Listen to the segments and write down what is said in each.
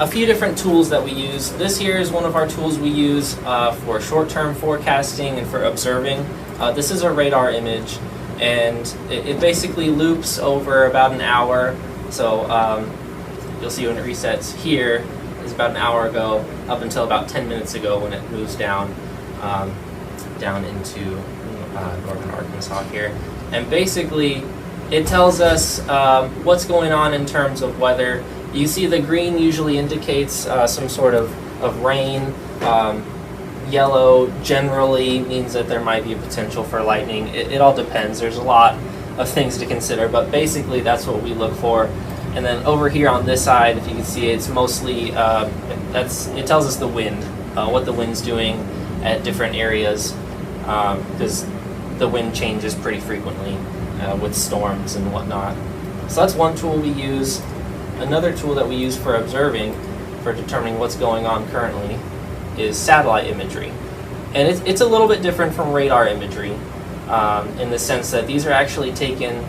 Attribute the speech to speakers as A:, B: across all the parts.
A: a few different tools that we use. This here is one of our tools we use for short-term forecasting and for observing. This is a radar image, and it basically loops over about an hour. So you'll see when it resets here is about an hour ago up until about 10 minutes ago when it moves down into northern Arkansas here. And basically it tells us what's going on in terms of weather. You see the green usually indicates some sort of rain. Yellow generally means that there might be a potential for lightning. It all depends. There's a lot of things to consider, but basically that's what we look for. And then over here on this side, if you can see, it's mostly it tells us the wind, what the wind's doing at different areas, because the wind changes pretty frequently with storms and whatnot. So that's one tool we use. Another tool that we use for observing, for determining what's going on currently, is satellite imagery. And it's a little bit different from radar imagery in the sense that these are actually taken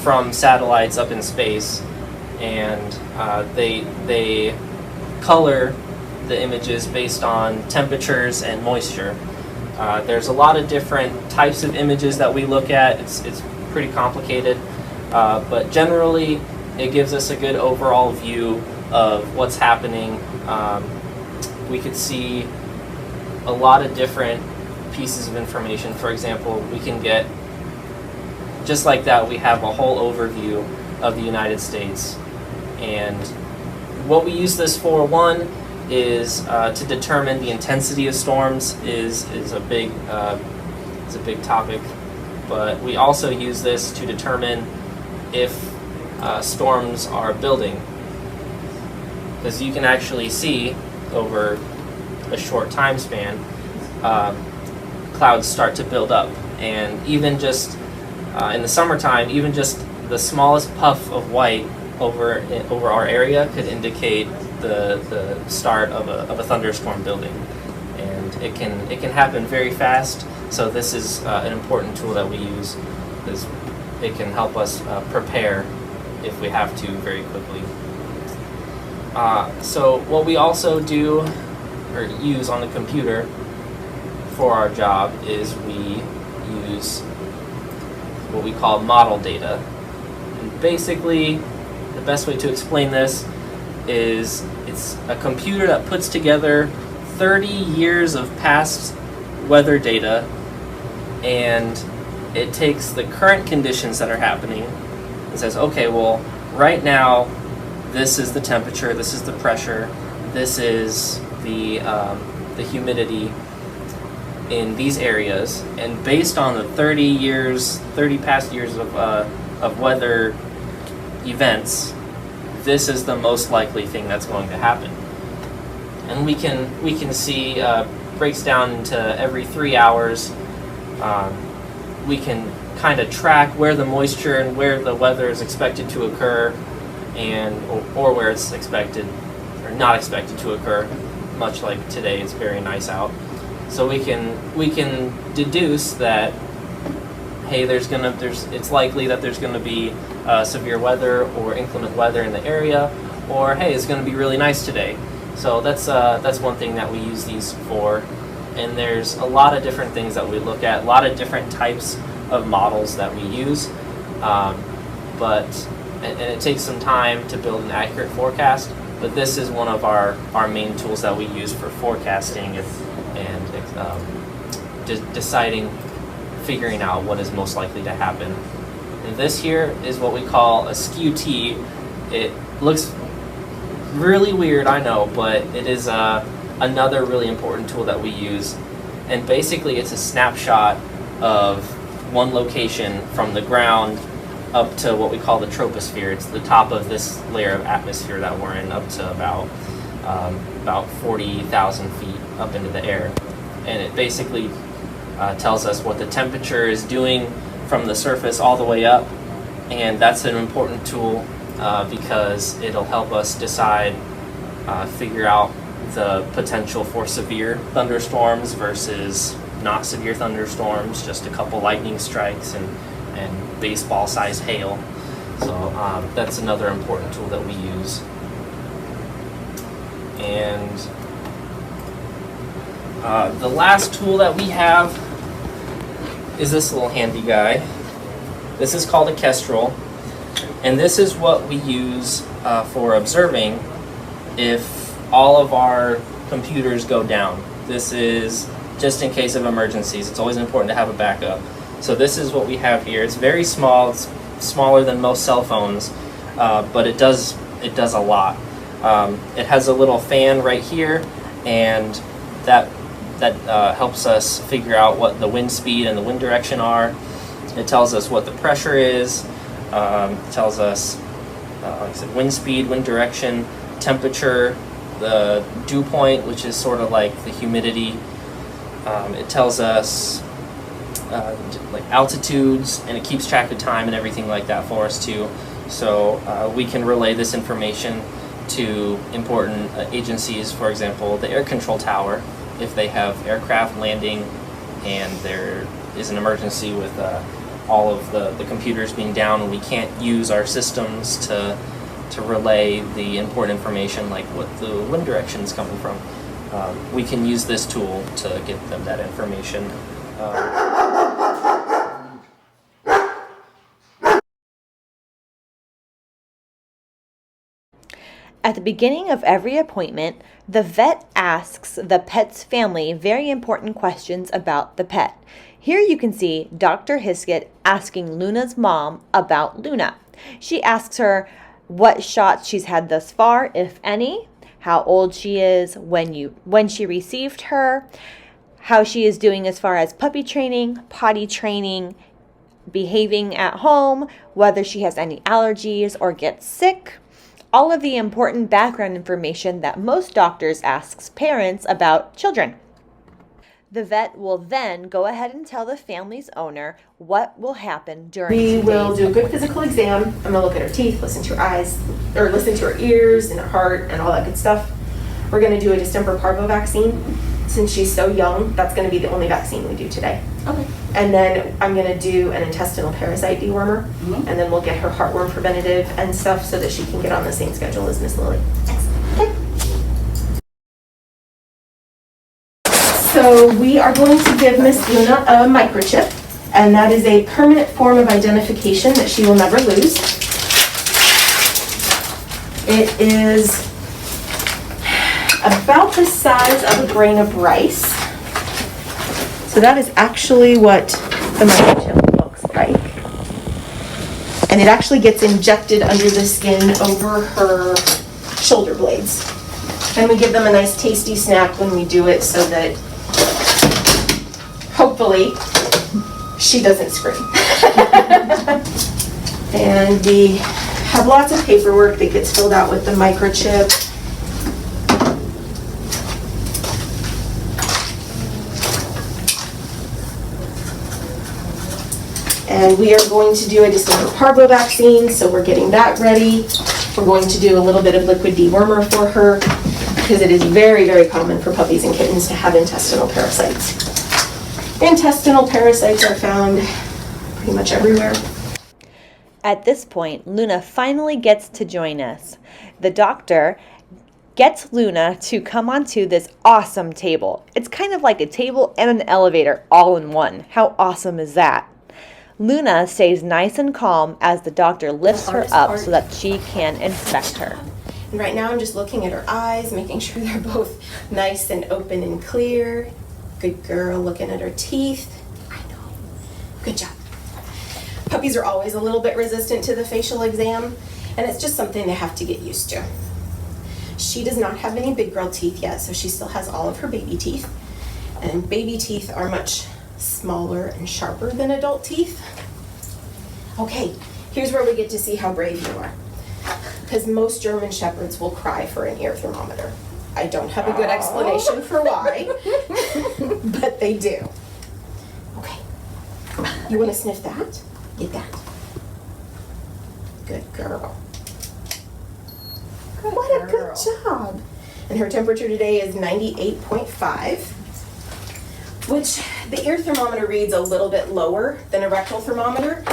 A: from satellites up in space, and they color the images based on temperatures and moisture. There's a lot of different types of images that we look at. It's pretty complicated, but generally it gives us a good overall view of what's happening. We could see a lot of different pieces of information. For example, we can get, just like that, we have a whole overview of the United States. And what we use this for, one, is to determine the intensity of storms is a big topic, but we also use this to determine if storms are building, because you can actually see over a short time span clouds start to build up, and even just in the summertime, even just the smallest puff of white over our area could indicate the start of a thunderstorm building, and it can happen very fast. So this is an important tool that we use, because it can help us prepare if we have to very quickly. So what we also do or use on the computer for our job is we use what we call model data. And basically, the best way to explain this is it's a computer that puts together 30 years of past weather data, and it takes the current conditions that are happening and says, okay, well, right now this is the temperature, this is the pressure, this is the humidity in these areas, and based on the 30 past years of weather events, this is the most likely thing that's going to happen. And we can see breaks down into every 3 hours. We can kind of track where the moisture and where the weather is expected to occur, and or where it's expected or not expected to occur. Much like today, it's very nice out, so we can deduce that, hey, it's likely that there's gonna be severe weather or inclement weather in the area, or hey, it's gonna be really nice today. So that's one thing that we use these for. And there's a lot of different things that we look at, a lot of different types of models that we use, and it takes some time to build an accurate forecast, but this is one of our main tools that we use for forecasting and deciding, figuring out what is most likely to happen. And this here is what we call a skew T. It looks really weird, I know, but it is another really important tool that we use. And basically it's a snapshot of one location from the ground up to what we call the troposphere. It's the top of this layer of atmosphere that we're in, up to about 40,000 feet up into the air. And it basically tells us what the temperature is doing from the surface all the way up. And that's an important tool because it'll help us decide, figure out the potential for severe thunderstorms versus not severe thunderstorms, just a couple lightning strikes and baseball-sized hail. So that's another important tool that we use. And the last tool that we have is this little handy guy. This is called a Kestrel, and this is what we use for observing if all of our computers go down. This is just in case of emergencies. It's always important to have a backup. So this is what we have here. It's very small. It's smaller than most cell phones, but it does a lot. It has a little fan right here, and that helps us figure out what the wind speed and the wind direction are. It tells us what the pressure is. It tells us like I said, wind speed, wind direction, temperature, the dew point, which is sort of like the humidity. It tells us like altitudes, and it keeps track of time and everything like that for us too. So we can relay this information to important agencies, for example, the air control tower, if they have aircraft landing and there is an emergency with all of the computers being down and we can't use our systems to relay the important information like what the wind direction is coming from. We can use this tool to get them that information.
B: At the beginning of every appointment, the vet asks the pet's family very important questions about the pet. Here you can see Dr. Hiskett asking Luna's mom about Luna. She asks her what shots she's had thus far, if any, how old she is, when she received her, how she is doing as far as puppy training, potty training, behaving at home, whether she has any allergies or gets sick. All of the important background information that most doctors ask parents about children. The vet will then go ahead and tell the family's owner what will happen during
C: We will do a good physical exam. I'm going to look at her teeth, listen to her eyes, or listen to her ears and her heart and all that good stuff. We're going to do a distemper parvo vaccine. Since she's so young, that's going to be the only vaccine we do today.
D: Okay.
C: And then I'm going to do an intestinal parasite dewormer, and then we'll get her heartworm preventative and stuff so that she can get on the same schedule as Miss Lily. Okay. So we are going to give Miss Luna a microchip, and that is a permanent form of identification that she will never lose. It is about the size of a grain of rice. So that is actually what the microchip looks like. And it actually gets injected under the skin over her shoulder blades. And we give them a nice tasty snack when we do it so that hopefully she doesn't scream. And we have lots of paperwork that gets filled out with the microchip. And we are going to do a distemper parvo vaccine, so we're getting that ready. We're going to do a little bit of liquid dewormer for her because it is very, very common for puppies and kittens to have intestinal parasites. Intestinal parasites are found pretty much everywhere.
B: At this point, Luna finally gets to join us. The doctor gets Luna to come onto this awesome table. It's kind of like a table and an elevator all in one. How awesome is that? Luna stays nice and calm as the doctor lifts her up so that she can inspect her.
C: And right now I'm just looking at her eyes, making sure they're both nice and open and clear. Good girl, looking at her teeth. I know. Good job. Puppies are always a little bit resistant to the facial exam, and it's just something they have to get used to. She does not have any big girl teeth yet, so she still has all of her baby teeth. And baby teeth are much smaller and sharper than adult teeth. Okay, here's where we get to see how brave you are. Because most German Shepherds will cry for an ear thermometer. I don't have a good explanation for why, but they do. Okay, you want to sniff that? Get that. Good girl. What a good job. And her temperature today is 98.5. Which the ear thermometer reads a little bit lower than a rectal thermometer,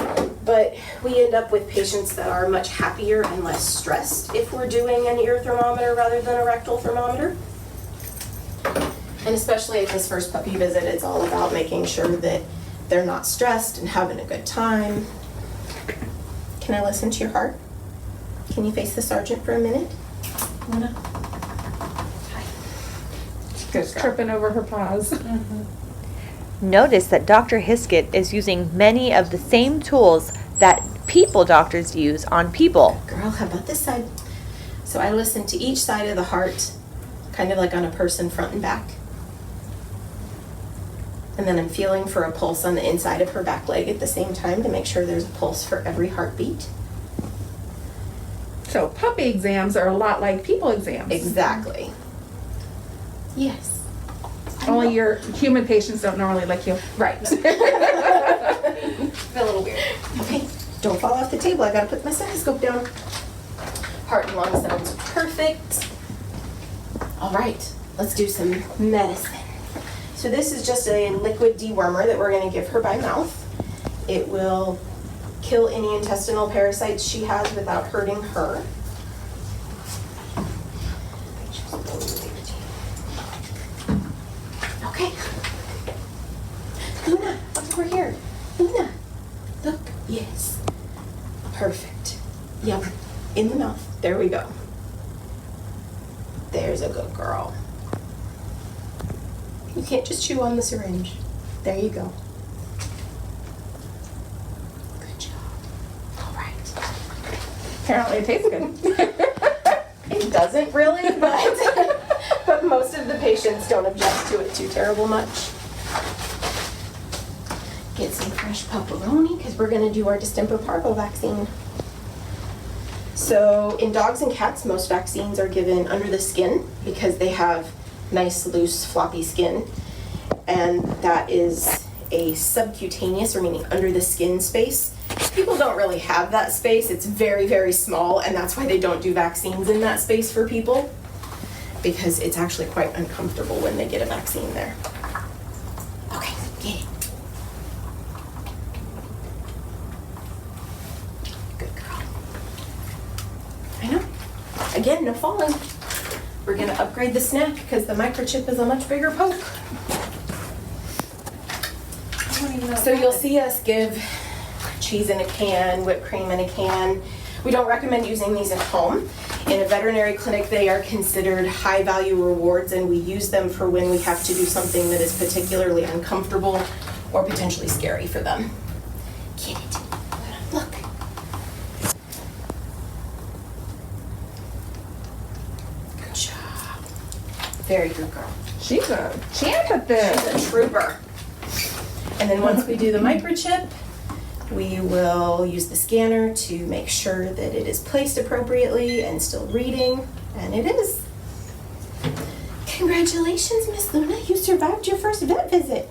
C: But we end up with patients that are much happier and less stressed if we're doing an ear thermometer rather than a rectal thermometer. And especially at this first puppy visit, it's all about making sure that they're not stressed and having a good time. Can I listen to your heart? Can you face the sergeant for a minute? Luna? Hi.
D: Just tripping over her paws.
B: Notice that Dr. Hiskett is using many of the same tools that people doctors use on people.
C: Girl, how about this side? So I listen to each side of the heart, kind of like on a person front and back. And then I'm feeling for a pulse on the inside of her back leg at the same time to make sure there's a pulse for every heartbeat.
D: So puppy exams are a lot like people exams.
C: Exactly. Yes.
D: Only your human patients don't normally like you.
C: Right. Feel a little weird. Okay, don't fall off the table. I gotta put my stethoscope down. Heart and lung sounds are perfect. All right, let's do some medicine. So this is just a liquid dewormer that we're gonna give her by mouth. It will kill any intestinal parasites she has without hurting her. Okay. Luna, look over here. Luna, look. Yes. Perfect. Yep. In the mouth. There we go. There's a good girl. You can't just chew on the syringe. There you go. Good job. All right.
D: Apparently it tastes good.
C: It doesn't really, but most of the patients don't object to it too terrible much. Get some fresh pepperoni because we're going to do our distemper parvo vaccine. So in dogs and cats, most vaccines are given under the skin because they have nice, loose, floppy skin. And that is a subcutaneous, or meaning under the skin space. People don't really have that space. It's very, very small, and that's why they don't do vaccines in that space for people, because it's actually quite uncomfortable when they get a vaccine there. Okay, get it. Good girl. I know. Again, no falling. We're gonna upgrade the snack because the microchip is a much bigger poke. So you'll see us give cheese in a can, whipped cream in a can. We don't recommend using these at home. In a veterinary clinic, they are considered high value rewards, and we use them for when we have to do something that is particularly uncomfortable or potentially scary for them. Get it. Look. Good job. Very good girl.
D: She's a champ at this.
C: She's a trooper. And then once we do the microchip, we will use the scanner to make sure that it is placed appropriately and still reading, and it is. Congratulations, Miss Luna, you survived your first vet visit.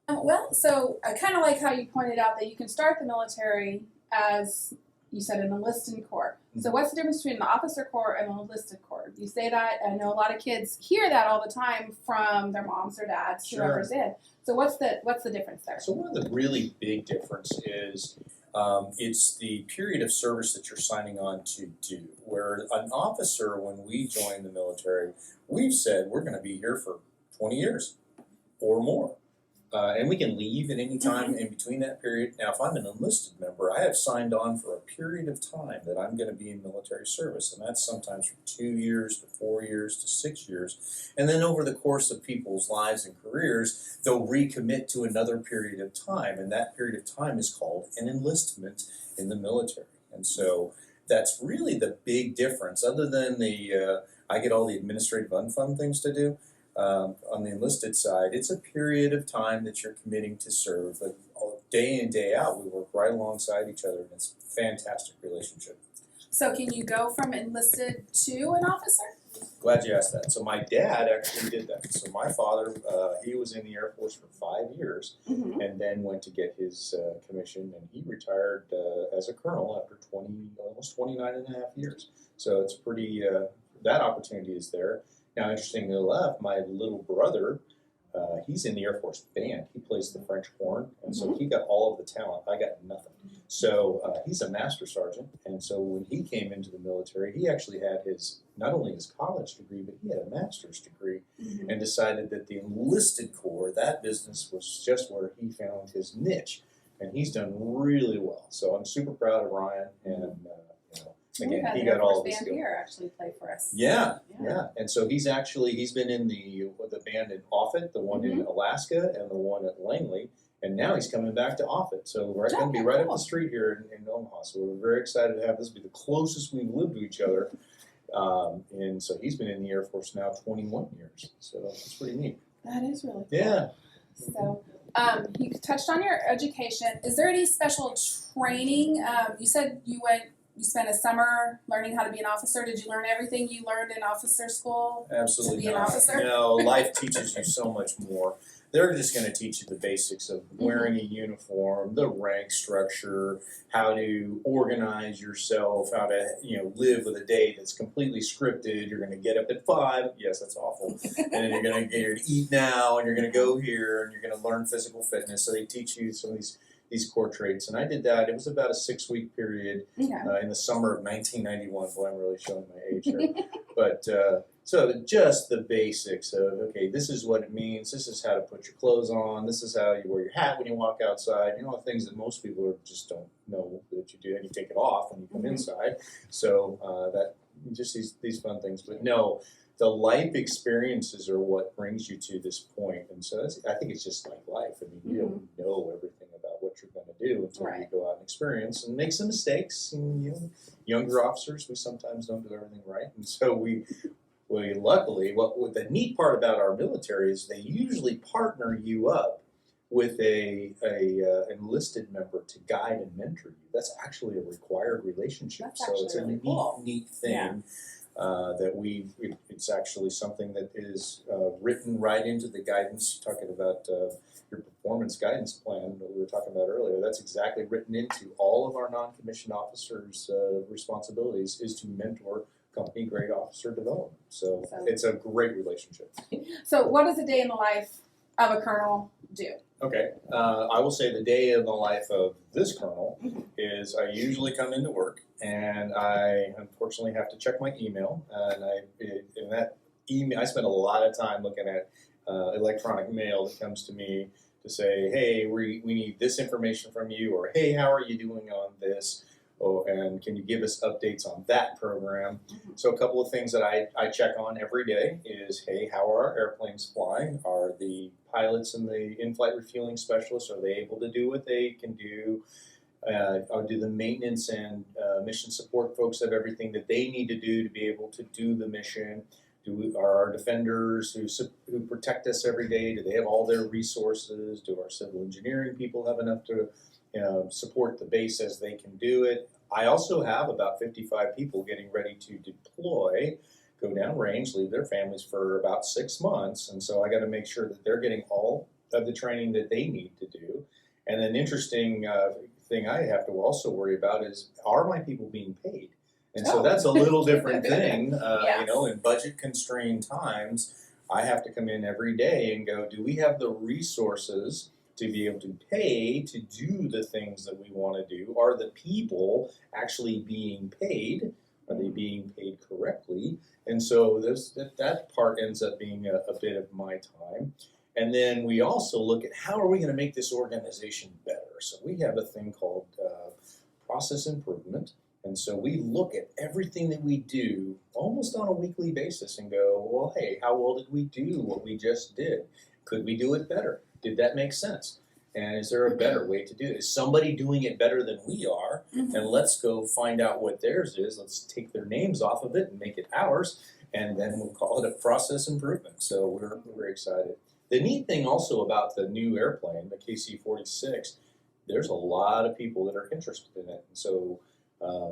E: Well, so I kind of like how you pointed out that you can start the military as, you said, an enlisted corps. So what's the difference between an officer corps and an enlisted corps? You say that, I know a lot of kids hear that all the time from their moms or dads, whoever's in. So what's the difference there?
F: So one of the really big difference is it's the period of service that you're signing on to do. Where an officer, when we join the military, we've said we're going to be here for 20 years or more. And we can leave at any time in between that period. Now, if I'm an enlisted member, I have signed on for a period of time that I'm going to be in military service, and that's sometimes from 2 years to 4 years to 6 years. And then over the course of people's lives and careers, they'll recommit to another period of time, and that period of time is called an enlistment in the military. And so that's really the big difference, other than I get all the administrative unfun things to do. On the enlisted side, it's a period of time that you're committing to serve. But day in, day out, we work right alongside each other, and it's a fantastic relationship.
E: So can you go from enlisted to an officer?
F: Glad you asked that. So my dad actually did that. So my father, he was in the Air Force for 5 years, and then went to get his commission, and he retired as a colonel after almost 29 and a half years. So it's pretty, that opportunity is there. Now, interestingly enough, my little brother, he's in the Air Force band. He plays the French horn, and so he got all of the talent. I got nothing. So he's a master sergeant, and so when he came into the military, he actually had not only his college degree, but he had a master's degree, and decided that the enlisted corps, that business was just where he found his niche, and he's done really well. So I'm super proud of Ryan, and again, he got all of his
E: band
F: skills.
E: here actually play for us.
F: Yeah. And so he's been in the band in Offutt, the one in Alaska, and the one at Langley, and now he's coming back to Offutt. So we're going to be right up the street here in Omaha. So we're very excited to have this be the closest we've lived to each other. And so he's been in the Air Force now 21 years. So that's pretty neat.
E: That is really cool.
F: Yeah.
E: So you touched on your education. Is there any special training? You said you spent a summer learning how to be an officer. Did you learn everything you learned in officer school?
F: Absolutely
E: to be
F: not.
E: an officer?
F: No, life teaches you so much more. They're just going to teach you the basics of wearing a uniform, the rank structure, how to organize yourself, how to live with a day that's completely scripted. You're going to get up at 5. Yes, that's awful. And then you're going to eat now, and you're going to go here, and you're going to learn physical fitness. So they teach you some of these core traits, and I did that. It was about a 6-week period in the summer of 1991. Boy, I'm really showing my age here. But so just the basics of, okay, this is what it means. This is how to put your clothes on. This is how you wear your hat when you walk outside. The things that most people just don't know that you do, and you take it off when you come inside. So that just these fun things. But no, the life experiences are what brings you to this point. And so I think it's just like life. I mean, you don't know everything about what you're going to do until you go out and experience and make some mistakes. And, younger officers, we sometimes don't do everything right. And so we luckily, what the neat part about our military is they usually partner you up with a enlisted member to guide and mentor you. That's actually a required relationship. So it's a really neat thing. That it's actually something that is written right into the guidance. You're talking about your performance guidance plan that we were talking about earlier. That's exactly written into all of our non-commissioned officers' responsibilities is to mentor company grade officer development. So it's a great relationship.
E: So what does a day in the life of a colonel do?
F: Okay, I will say the day in the life of this colonel is I usually come into work and I unfortunately have to check my email, and in that email I spend a lot of time looking at electronic mail that comes to me to say, hey, we need this information from you, or hey, how are you doing on this? Oh, and can you give us updates on that program? So a couple of things that I check on every day is, hey, how are our airplanes flying? Are the pilots and the in-flight refueling specialists, are they able to do what they can do? Or do the maintenance and mission support folks have everything that they need to do to be able to do the mission? Are our defenders who protect us every day, do they have all their resources? Do our civil engineering people have enough to support the base as they can do it? I also have about 55 people getting ready to deploy, go downrange, leave their families for about 6 months, and so I got to make sure that they're getting all of the training that they need to do. And an interesting thing I have to also worry about is, are my people being paid? And so that's a little different thing. In budget constrained times, I have to come in every day and go, do we have the resources to be able to pay to do the things that we want to do? Are the people actually being paid? Are they being paid correctly? And so that part ends up being a bit of my time. And then we also look at how are we going to make this organization better? So we have a thing called process improvement. And so we look at everything that we do almost on a weekly basis and go, well, hey, how well did we do what we just did? Could we do it better? Did that make sense? And is there a better way to do it? Is somebody doing it better than we are? And let's go find out what theirs is. Let's take their names off of it and make it ours. And then we'll call it a process improvement. So we're very excited. The neat thing also about the new airplane, the KC-46, there's a lot of people that are interested in it. And so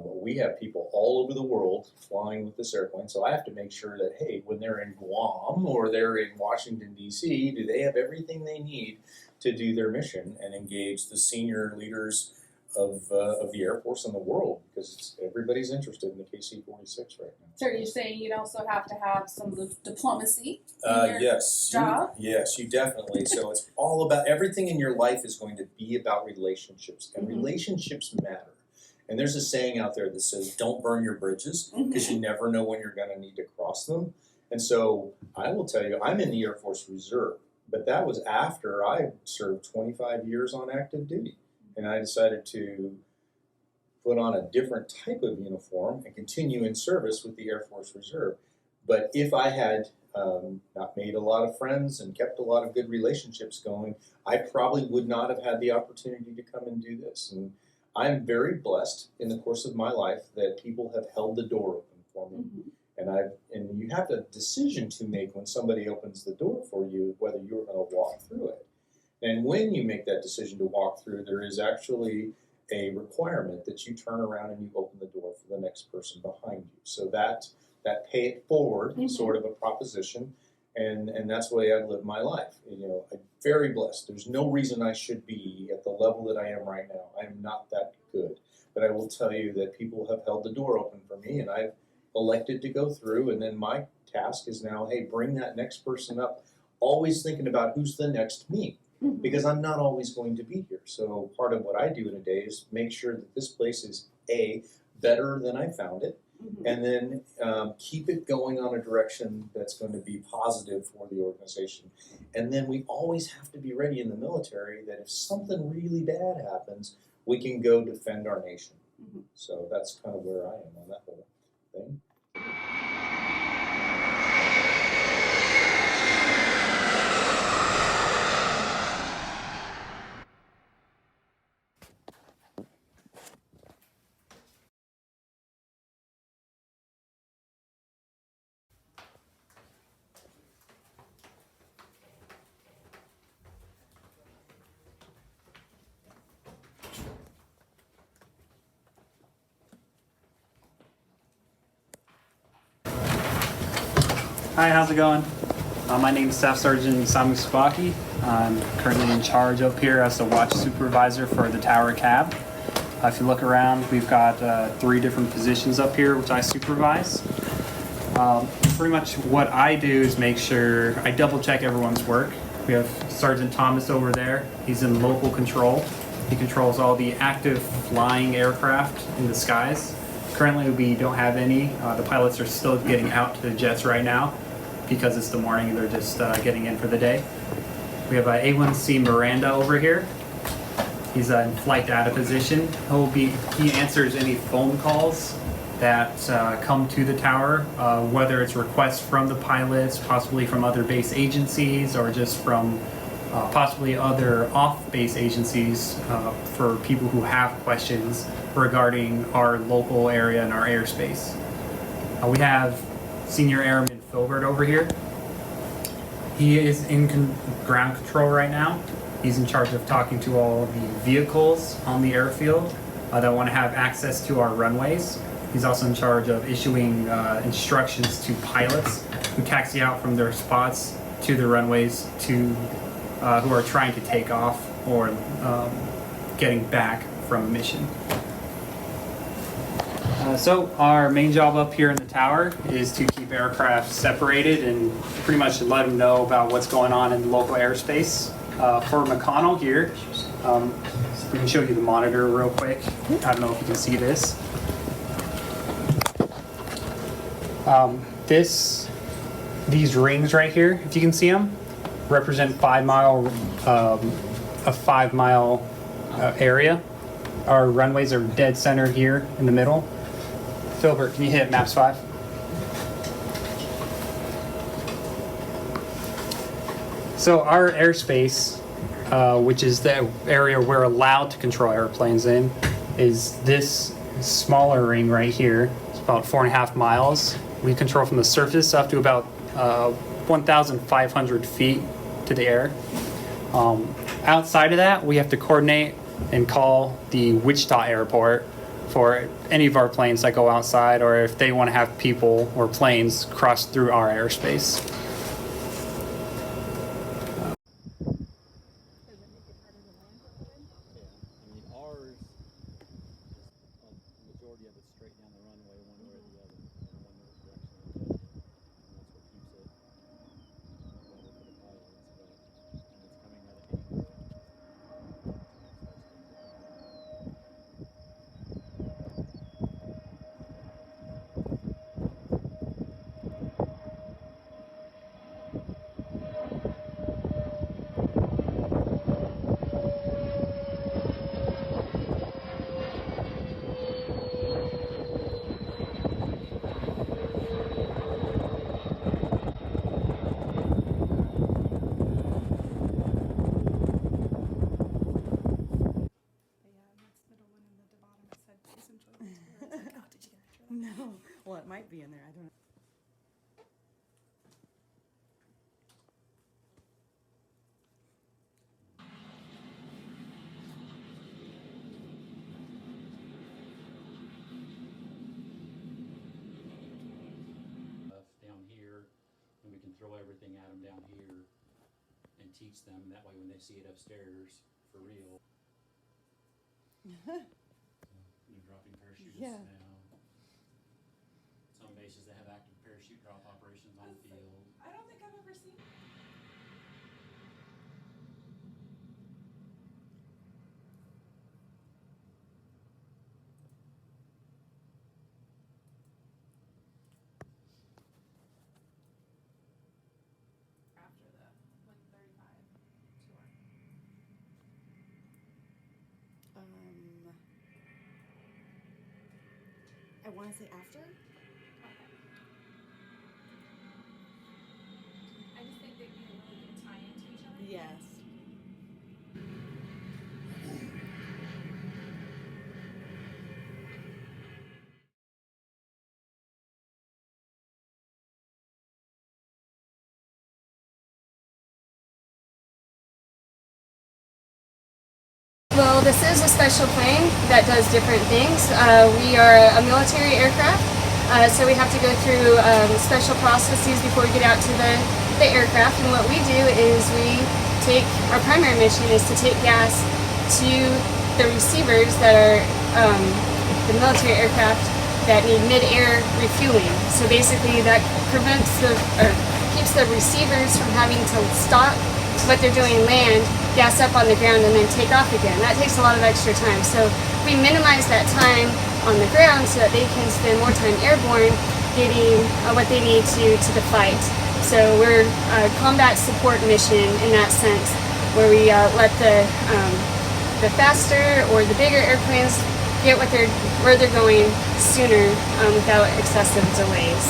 F: we have people all over the world flying with this airplane, so I have to make sure that, hey, when they're in Guam or they're in Washington, D.C., do they have everything they need to do their mission and engage the senior leaders the Air Force and the world, because everybody's interested in the KC-46 right now.
E: So you're saying you'd also have to have some diplomacy in your
F: Yes,
E: job?
F: yes, you definitely. So it's all about, everything in your life is going to be about relationships, and relationships matter. And there's a saying out there that says, don't burn your bridges, because you never know when you're going to need to cross them. And so I will tell you, I'm in the Air Force Reserve, but that was after I served 25 years on active duty. And I decided to put on a different type of uniform and continue in service with the Air Force Reserve. But if I had not made a lot of friends and kept a lot of good relationships going, I probably would not have had the opportunity to come and do this. And I'm very blessed in the course of my life that people have held the door open for me. And you have a decision to make when somebody opens the door for you, whether you're going to walk through it. And when you make that decision to walk through, there is actually a requirement that you turn around and you open the door for the next person behind you. So that pay it forward sort of a proposition, and that's the way I live my life. You know, I'm very blessed. There's no reason I should be at the level that I am right now. I'm not that good. But I will tell you that people have held the door open for me, and I've elected to go through, and then my task is now, hey, bring that next person up, always thinking about who's the next me. Because I'm not always going to be here. So part of what I do in a day is make sure that this place is better than I found it, and then keep it going on a direction that's going to be positive for the organization. And then we always have to be ready in the military that if something really bad happens, we can go defend our nation. So that's kind of where I am on that whole thing.
G: Hi, how's it going? My name is Staff Sergeant Sami Sabaki. I'm currently in charge up here as the watch supervisor for the tower cab. If you look around, we've got 3 different positions up here which I supervise. Pretty much what I do is make sure I double check everyone's work. We have Sergeant Thomas over there. He's in local control. He controls all the active flying aircraft in the skies. Currently we don't have any. The pilots are still getting out to the jets right now because it's the morning and they're just getting in for the day. We have A1C Miranda over here. He's in flight data position. He answers any phone calls that come to the tower, whether it's requests from the pilots, possibly from other base agencies, or just from possibly other off-base agencies for people who have questions regarding our local area and our airspace. We have Senior Airman Filbert over here. He is in ground control right now. He's in charge of talking to all of the vehicles on the airfield that want to have access to our runways. He's also in charge of issuing instructions to pilots who taxi out from their spots to the runways to who are trying to take off or getting back from a mission. So our main job up here in the tower is to keep aircraft separated and pretty much let them know about what's going on in the local airspace. For McConnell here, we can show you the monitor real quick. I don't know if you can see this. These rings right here, if you can see them, represent a 5 mile area. Our runways are dead center here in the middle. Filbert, can you hit maps 5? So our airspace, which is the area we're allowed to control airplanes in, is this smaller ring right here. It's about 4.5 miles. We control from the surface up to about 1,500 feet to the air. Outside of that, we have to coordinate and call the Wichita airport for any of our planes that go outside, or if they want to have people or planes cross through our airspace. forward, you have it straight down the runway one way or the other, or one direction or the other. And that's what keeps it level for the pilots. But when it's coming at an angle, it starts to tip over.
H: No. Well, it might be in there. I don't know.
I: Down here, and we can throw everything at them down here and teach them. That way, when they see it upstairs, for real. They're dropping parachutists
H: Yeah.
I: now. Some bases that have active parachute drop operations on the field.
E: I don't think I've ever seen. After the 135 tour.
H: I want to say after.
E: I just think they'd be a really good tie into each other.
H: Yes.
J: Well, this is a special plane that does different things. We are a military aircraft, so we have to go through special processes before we get out to the aircraft. And what we do is our primary mission is to take gas to the receivers that are the military aircraft that need mid-air refueling. So basically that keeps the receivers from having to stop what they're doing land, gas up on the ground, and then take off again. That takes a lot of extra time. So we minimize that time on the ground so that they can spend more time airborne getting what they need to the fight. So we're a combat support mission in that sense, where we let the faster or the bigger airplanes get where they're going sooner without excessive delays.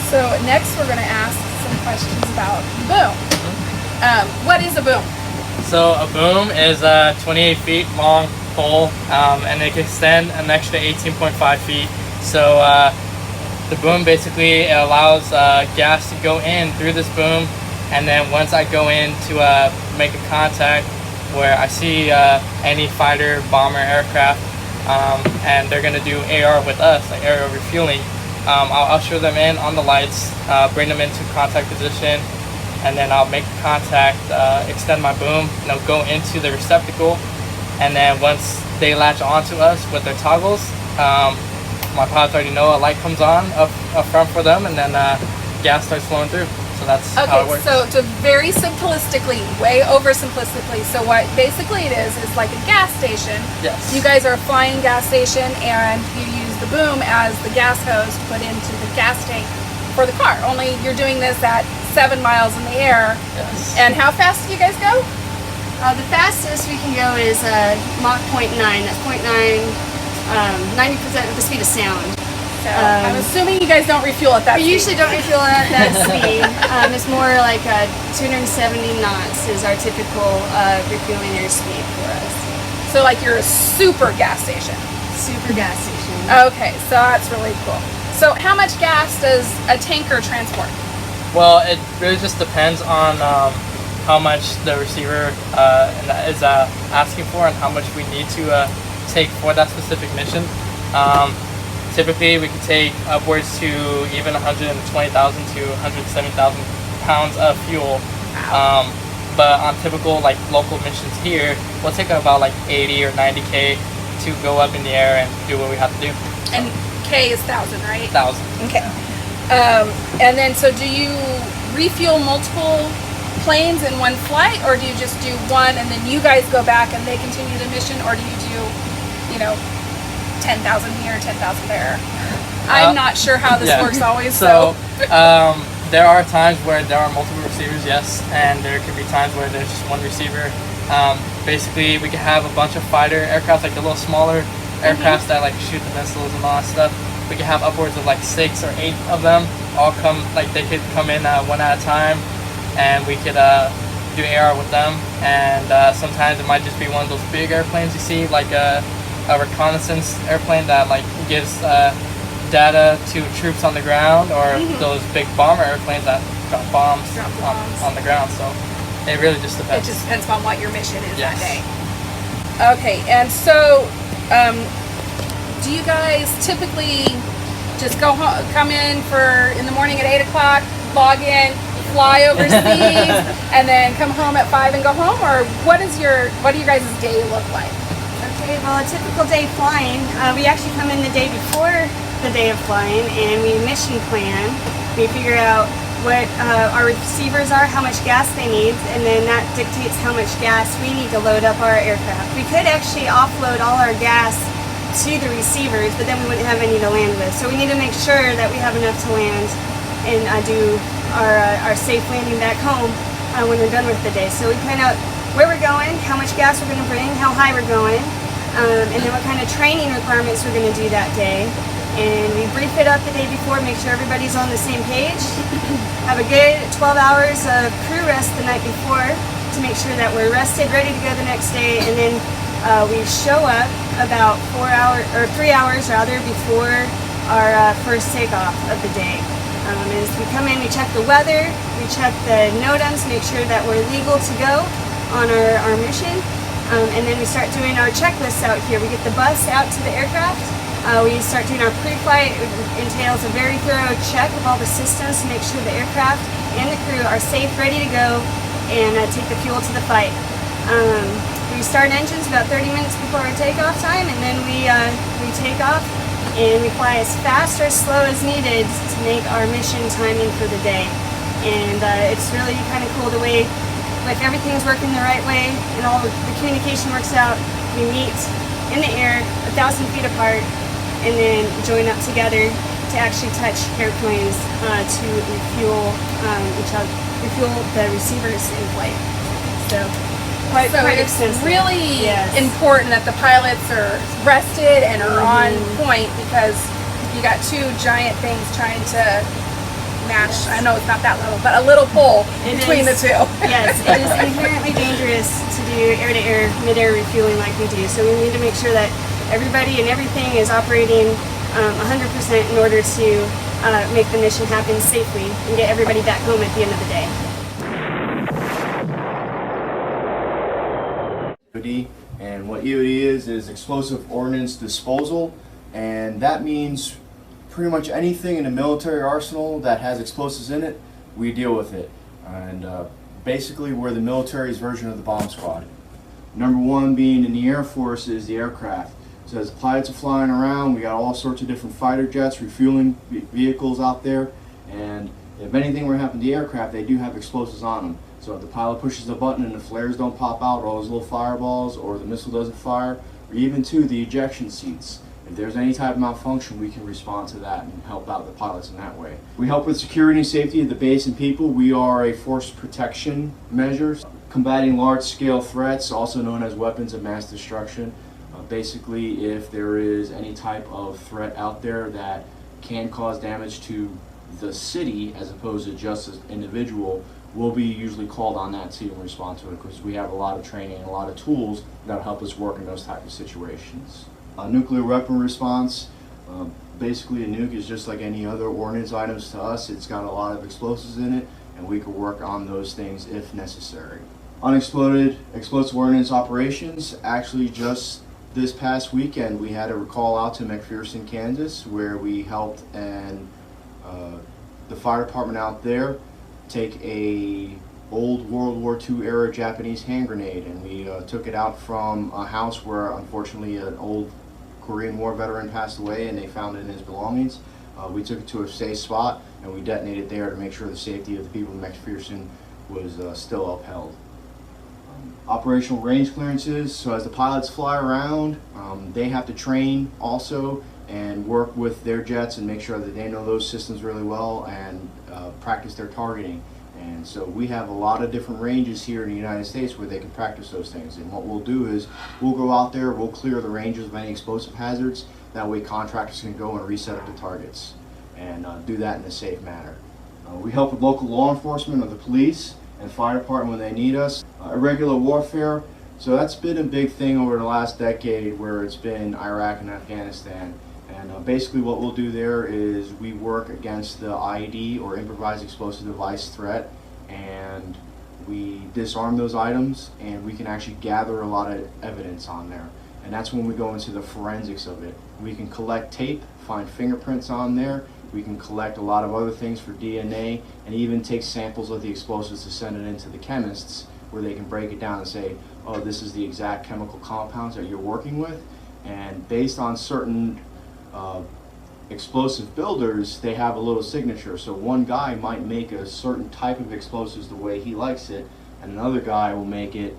E: So next we're going to ask some questions about boom. What is a boom?
A: So a boom is a 28 feet long pole, and it can extend an extra 18.5 feet. So the boom basically allows gas to go in through this boom, and then once I go in to make a contact where I see any fighter, bomber, aircraft, and they're gonna do AR with us, like aerial refueling, I'll usher them in on the lights, bring them into contact position, and then I'll make contact, extend my boom, and they'll go into the receptacle, and then once they latch onto us with their toggles, my pilots already know a light comes on up front for them, and then gas starts flowing through. So that's how it works.
E: So to very simplistically, way oversimplistically, so what basically it is like a gas station.
A: Yes.
E: You guys are a flying gas station, and you use the boom as the gas hose to put into the gas tank for the car. Only you're doing this at 7 miles in the air.
A: Yes.
E: And how fast do you guys go?
J: The fastest we can go is Mach 0.9. That's 0.9, 90% of the speed of sound.
E: So I'm assuming you guys don't refuel at that
J: We
E: speed.
J: usually don't refuel at that speed. It's more like 270 knots is our typical refueling airspeed for us.
E: So like you're a super gas station.
J: Super gas station.
E: Okay, so that's really cool. So how much gas does a tanker transport?
A: Well, it really just depends on how much the receiver is asking for and how much we need to take for that specific mission. Typically, we can take upwards to even 120,000 to 170,000 pounds of fuel. But on typical like local missions here, we'll take about like 80 or 90K
K: to go up in the air and do what we have to do.
E: And K is 1,000, right?
K: 1,000.
E: Okay. And then, so do you refuel multiple planes in one flight, or do you just do one and then you guys go back and they continue the mission, or do you do, 10,000 here, 10,000 there? I'm not sure how this works always.
K: So there are times where there are multiple receivers, yes, and there could be times where there's just one receiver. Basically, we can have a bunch of fighter aircraft, like the little smaller aircraft that like shoot the missiles and all that stuff. We can have upwards of like 6 or 8 of them all come, like they could come in one at a time, and we could do AR with them. And sometimes it might just be one of those big airplanes you see, like a reconnaissance airplane that like gives data to troops on the ground, or those big bomber airplanes that drop bombs on the ground. So it really just depends.
E: It just depends on what your mission is that day. Okay, and so do you guys typically just come in in the morning at 8 o'clock, log in, fly overseas, and then come home at 5 and go home, or what do your guys' day look like?
L: Okay, well, a typical day flying, we actually come in the day before the day of flying, and we mission plan. We figure out what our receivers are, how much gas they need, and then that dictates how much gas we need to load up our aircraft. We could actually offload all our gas to the receivers, but then we wouldn't have any to land with. So we need to make sure that we have enough to land and do our safe landing back home when we're done with the day. So we plan out where we're going, how much gas we're going to bring, how high we're going, and then what kind of training requirements we're going to do that day. And we brief it up the day before, make sure everybody's on the same page. Have a good 12 hours of crew rest the night before to make sure that we're rested, ready to go the next day. And then we show up about 3 hours before our first takeoff of the day. As we come in, we check the weather, we check the NOTAMs, make sure that we're legal to go on our mission. And then we start doing our checklists out here. We get the bus out to the aircraft. We start doing our pre-flight. It entails a very thorough check of all the systems to make sure the aircraft and the crew are safe, ready to go, and take the fuel to the fight. We start engines about 30 minutes before our takeoff time, and then we take off, and we fly as fast or as slow as needed to make our mission timing for the day. And it's really kind of cool the way, if everything's working the right way and all the communication works out, we meet in the air 1,000 feet apart and then join up together to actually touch airplanes to refuel each other, refuel the receivers in flight. So quite
E: it's
L: extensive.
E: Really important that the pilots are rested and are on point, because you got two giant things trying to match. I know it's not that level, but a little pull between the two.
L: Yes, it is inherently dangerous to do air-to-air, mid-air refueling like we do. So we need to make sure that everybody and everything is operating 100% in order to make the mission happen safely and get everybody back home at the end of the day.
M: And what EOD is explosive ordnance disposal, and that means pretty much anything in the military arsenal that has explosives in it, we deal with it. And basically we're the military's version of the bomb squad. Number one being in the Air Force is the aircraft. So as pilots are flying around, we got all sorts of different fighter jets, refueling vehicles out there, and if anything were to happen to the aircraft, they do have explosives on them. So if the pilot pushes the button and the flares don't pop out, or all those little fireballs, or the missile doesn't fire, or even to the ejection seats, if there's any type of malfunction, we can respond to that and help out the pilots in that way. We help with security and safety of the base and people. We are a force protection measure, combating large-scale threats, also known as weapons of mass destruction. Basically, if there is any type of threat out there that can cause damage to the city as opposed to just an individual, we'll be usually called on that too and respond to it, because we have a lot of training and a lot of tools that help us work in those type of situations. Nuclear weapon response, basically a nuke is just like any other ordnance items to us. It's got a lot of explosives in it, and we can work on those things if necessary. Unexploded explosive ordnance operations, actually just this past weekend we had a call out to McPherson, Kansas, where we helped and the fire department out there take a old World War II era Japanese hand grenade, and we took it out from a house where unfortunately an old Korean War veteran passed away, and they found it in his belongings. We took it to a safe spot and we detonated it there to make sure the safety of the people of McPherson was still upheld. Operational range clearances, so as the pilots fly around, they have to train also and work with their jets and make sure that they know those systems really well and practice their targeting. And so we have a lot of different ranges here in the United States where they can practice those things. And what we'll do is we'll go out there, we'll clear the ranges of any explosive hazards. That way contractors can go and reset up the targets and do that in a safe manner. We help with local law enforcement or the police and fire department when they need us. Irregular warfare, so that's been a big thing over the last decade where it's been Iraq and Afghanistan. And basically what we'll do there is we work against the IED or improvised explosive device threat, and we disarm those items and we can actually gather a lot of evidence on there. And that's when we go into the forensics of it. We can collect tape, find fingerprints on there, we can collect a lot of other things for DNA, and even take samples of the explosives to send it into the chemists where they can break it down and say, oh, this is the exact chemical compounds that you're working with. And based on certain explosive builders, they have a little signature. So one guy might make a certain type of explosives the way he likes it, and another guy will make it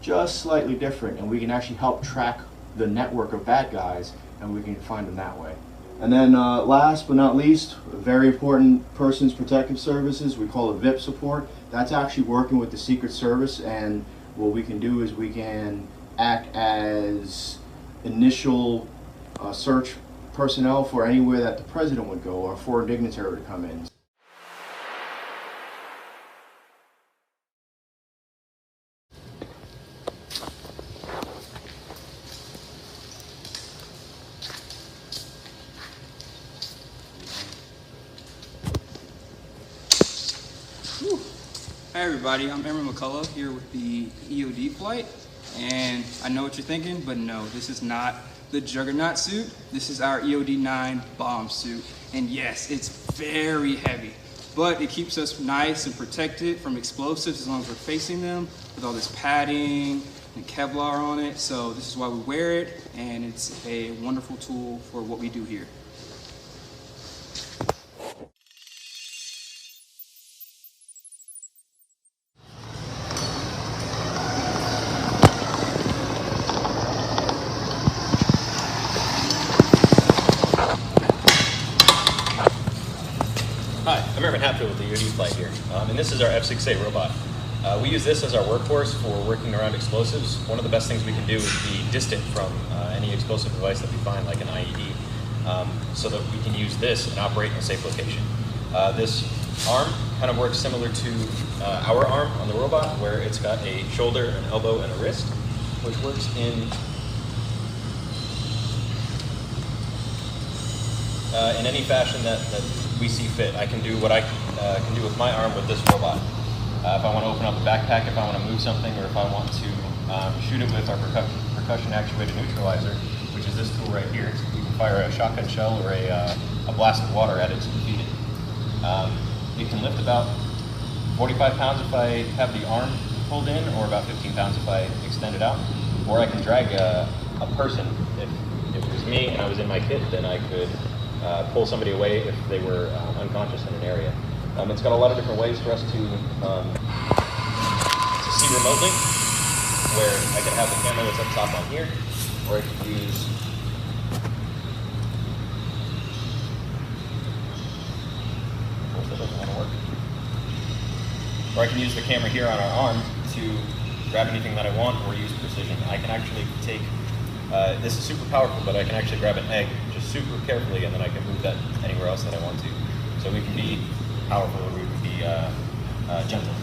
M: just slightly different, and we can actually help track the network of bad guys, and we can find them that way. And then last but not least, very important, Persons Protective Services, we call it VIP support. That's actually working with the Secret Service, and what we can do is we can act as initial search personnel for anywhere that the president would go or a foreign dignitary would come in.
N: Hi everybody, I'm Emery McCullough here with the EOD flight, and I know what you're thinking, but no, this is not the Juggernaut suit. This is our EOD-9 bomb suit, and yes, it's very heavy, but it keeps us nice and protected from explosives as long as we're facing them with all this padding and Kevlar on it. So this is why we wear it, and it's a wonderful tool for what we do here.
O: Hi, I'm Hatfield with the EOD flight here, and this is our F6A robot. We use this as our workhorse for working around explosives. One of the best things we can do is be distant from any explosive device that we find, like an IED, so that we can use this and operate in a safe location. This arm kind of works similar to our arm on the robot, where it's got a shoulder, an elbow, and a wrist, which works in any fashion that we see fit. I can do what I can do with my arm with this robot. If I want to open up a backpack, if I want to move something, or if I want to shoot it with our percussion actuated neutralizer, which is this tool right here. You can fire a shotgun shell or a blast of water at it to defeat it. It can lift about 45 pounds if I have the arm pulled in, or about 15 pounds if I extend it out. Or I can drag a person. If it was me and I was in my kit, then I could pull somebody away if they were unconscious in an area. It's got a lot of different ways for us to see remotely, where I can have the camera that's up top on here, or I could use that doesn't want to work. Or I can use the camera here on our arm to grab anything that I want, or use precision. I can actually take this is super powerful, but I can actually grab an egg just super carefully, and then I can move that anywhere else that I want to. So we can be powerful, or we can be gentle.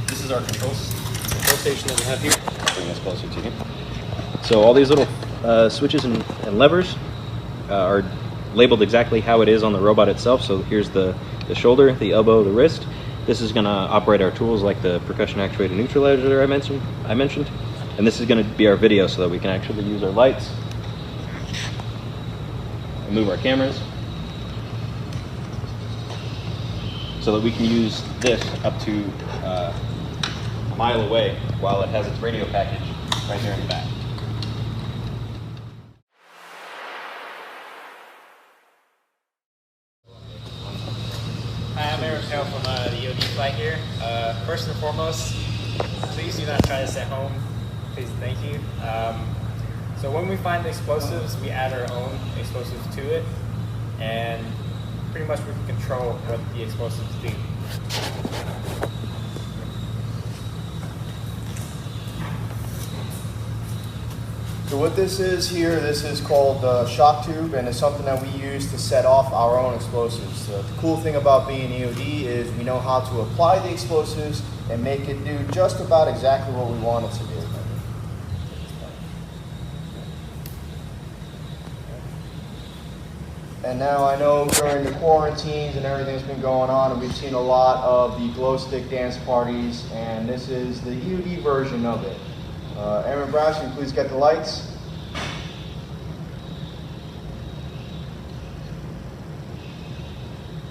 O: This is our control station that we have here. I'll bring this closer to you. So all these little switches and levers are labeled exactly how it is on the robot itself. So here's the shoulder, the elbow, the wrist. This is going to operate our tools like the percussion actuated neutralizer I mentioned. And this is going to be our video, so that we can actually use our lights and move our cameras. so that we can use this up to a mile away while it has its radio package right there in the back.
P: Hi, I'm Aaron Pale from the EOD flight here. First and foremost, please do not try this at home. Please, thank you. So when we find the explosives, we add our own explosives to it, and pretty much we can control what the explosives do.
M: So what this is here, this is called the shock tube, and it's something that we use to set off our own explosives. The cool thing about being EOD is we know how to apply the explosives and make it do just about exactly what we want it to do. And now I know during the quarantines and everything that's been going on, and we've seen a lot of the glow stick dance parties, and this is the EOD version of it. Aaron Brash, can you please get the lights?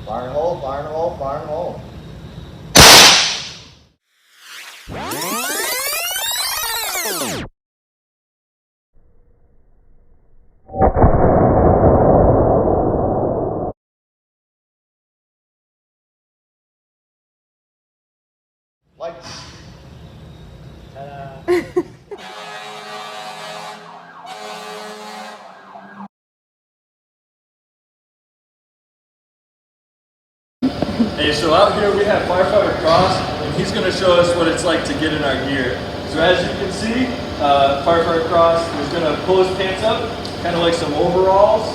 M: Fire in the hole, fire in the hole, fire in the hole. Lights. Ta-da.
Q: Hey, so out here we have Firefighter Cross, and he's going to show us what it's like to get in our gear. So as you can see, Firefighter Cross is going to pull his pants up, kind of like some overalls.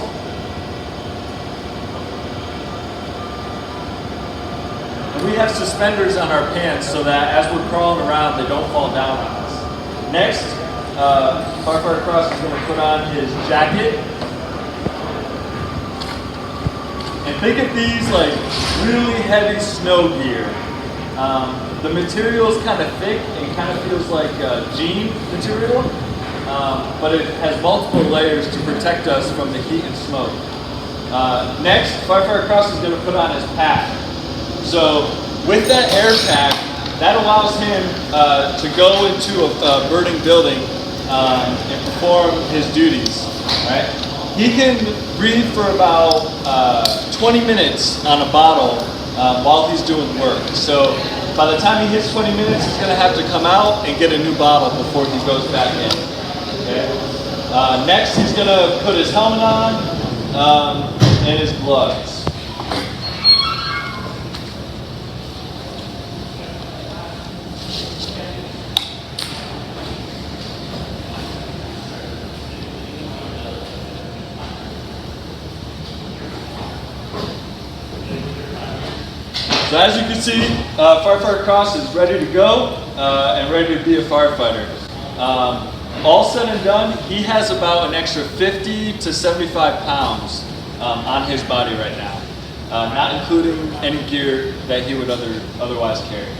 Q: And we have suspenders on our pants so that as we're crawling around, they don't fall down on us. Next, Firefighter Cross is going to put on his jacket. And think of these like really heavy snow gear. The material is kind of thick and kind of feels like jean material, but it has multiple layers to protect us from the heat and smoke. Next, Firefighter Cross is going to put on his pack. So with that air pack, that allows him to go into a burning building and perform his duties. Right? He can breathe for about 20 minutes on a bottle while he's doing work. So by the time he hits 20 minutes, he's going to have to come out and get a new bottle before he goes back in. Okay? Next, he's going to put his helmet on and his gloves. So as you can see, Firefighter Cross is ready to go and ready to be a firefighter. All said and done, he has about an extra 50 to 75 pounds on his body right now, not including any gear that he would otherwise carry.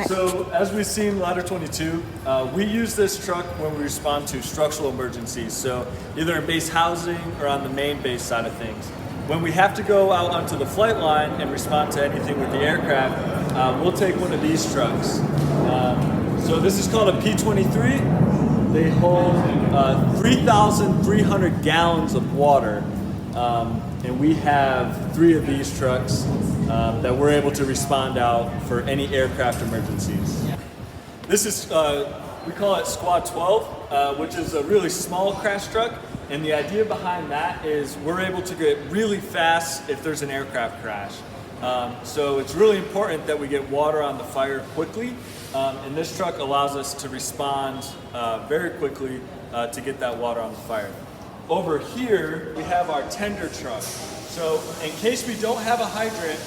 Q: So as we've seen Ladder 22, we use this truck when we respond to structural emergencies, so either in base housing or on the main base side of things. When we have to go out onto the flight line and respond to anything with the aircraft, we'll take one of these trucks. So this is called a P-23. They hold 3,300 gallons of water, and we have 3 of these trucks that we're able to respond out for any aircraft emergencies. This is, we call it Squad 12, which is a really small crash truck. And the idea behind that is we're able to get really fast if there's an aircraft crash. So it's really important that we get water on the fire quickly. And this truck allows us to respond very quickly to get that water on the fire. Over here, we have our tender truck. So in case we don't have a hydrant,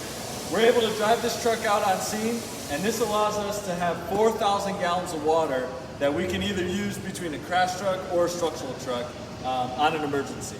Q: we're able to drive this truck out on scene, and this allows us to have 4,000 gallons of water that we can either use between a crash truck or a structural truck on an emergency.